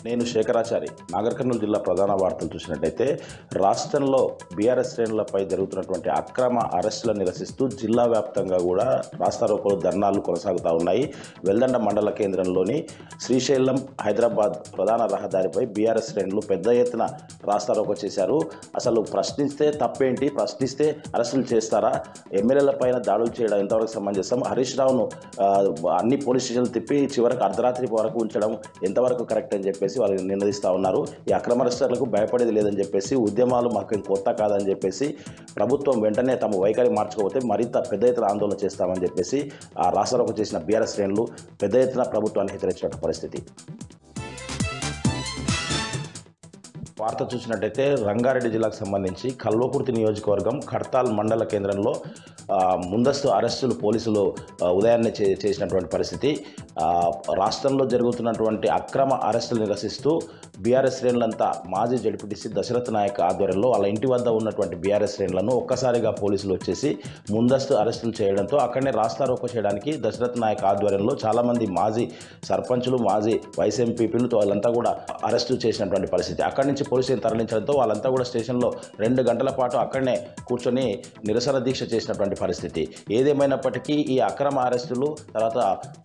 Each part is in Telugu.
నేను శేఖరాచారి. నాగర్ కర్నూలు జిల్లా ప్రధాన వార్తలు చూసినట్టయితే రాష్ట్రంలో బీఆర్ఎస్ శ్రేణులపై జరుగుతున్నటువంటి అక్రమ అరెస్టులను నిరసిస్తూ జిల్లా వ్యాప్తంగా కూడా రాస్తారోకోలు ధర్నాలు కొనసాగుతూ ఉన్నాయి. వెల్దండ మండల కేంద్రంలోని శ్రీశైలం హైదరాబాద్ ప్రధాన రహదారిపై బీఆర్ఎస్ శ్రేణులు పెద్ద ఎత్తున రాస్తారోకో చేశారు. అసలు ప్రశ్నిస్తే తప్పేంటి, ప్రశ్నిస్తే అరెస్టులు చేస్తారా, ఎమ్మెల్యేల పైన దాడులు చేయడం ఎంతవరకు సమంజసం, హరీష్ రావును అన్ని పోలీస్ స్టేషన్లు తిప్పి చివరికి అర్ధరాత్రి వరకు ఉంచడం ఎంతవరకు కరెక్ట్ అని చెప్పేసి వాళ్ళు నినదిస్తూ ఉన్నారు. ఈ అక్రమ అరెస్టులకు భయపడేది లేదని చెప్పేసి, ఉద్యమాలు మాకు కొత్త కాదని చెప్పేసి, ప్రభుత్వం వెంటనే తమ వైఖరి మార్చుకోకపోతే మరింత పెద్ద ఎత్తున ఆందోళన చేస్తామని చెప్పేసి ఆ రాస్తారోకో చేసిన బీఆర్ఎస్ శ్రేణులు పెద్ద ఎత్తున ప్రభుత్వాన్ని హెచ్చరించిన పరిస్థితి. వార్త చూసినట్టయితే రంగారెడ్డి జిల్లాకు సంబంధించి కల్వకుర్తి నియోజకవర్గం కడ్తాల్ మండల కేంద్రంలో ముందస్తు అరెస్టులు పోలీసులు ఉదయాన్నే చేసినటువంటి పరిస్థితి. రాష్ట్రంలో జరుగుతున్నటువంటి అక్రమ అరెస్టులు నిరసిస్తూ బీఆర్ఎస్ శ్రేణులంతా మాజీ జడ్పీటీసీ దశరథ్ నాయక్ ఆధ్వర్యంలో వాళ్ళ ఇంటి వద్ద ఉన్నటువంటి బీఆర్ఎస్ శ్రేణులను ఒక్కసారిగా పోలీసులు వచ్చేసి ముందస్తు అరెస్టులు చేయడంతో అక్కడనే రాస్తారోకో చేయడానికి దశరథ్ నాయక్ ఆధ్వర్యంలో చాలామంది మాజీ సర్పంచులు, మాజీ వైస్ ఎంపీపీలు వాళ్ళంతా కూడా అరెస్టు చేసినటువంటి పరిస్థితి. అక్కడి నుంచి పోలీసులు తరలించడంతో వాళ్ళంతా కూడా స్టేషన్లో 2 గంటల పాటు అక్కడనే కూర్చొని నిరసన దీక్ష చేసినటువంటి పరిస్థితి. ఏదేమైనప్పటికీ ఈ అక్రమ అరెస్టులు తర్వాత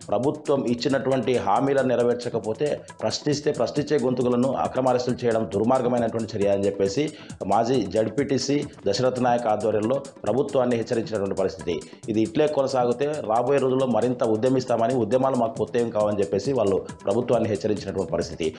ప్రభుత్వం ఇచ్చినటువంటి హామీలను నెరవేర్చకపోతే ప్రశ్నించే గొంతుకులను అక్రమ అరెస్టులు చేయడం దుర్మార్గమైనటువంటి చర్య అని చెప్పేసి మాజీ జడ్పీటీసీ దశరథ్ నాయక్ ఆధ్వర్యంలో ప్రభుత్వాన్ని హెచ్చరించినటువంటి పరిస్థితి. ఇది ఇట్లే కొనసాగితే రాబోయే రోజుల్లో మరింత ఉద్యమిస్తామని, ఉద్యమాలు మాకు కొత్త ఏం కావని చెప్పేసి వాళ్ళు ప్రభుత్వాన్ని హెచ్చరించినటువంటి పరిస్థితి.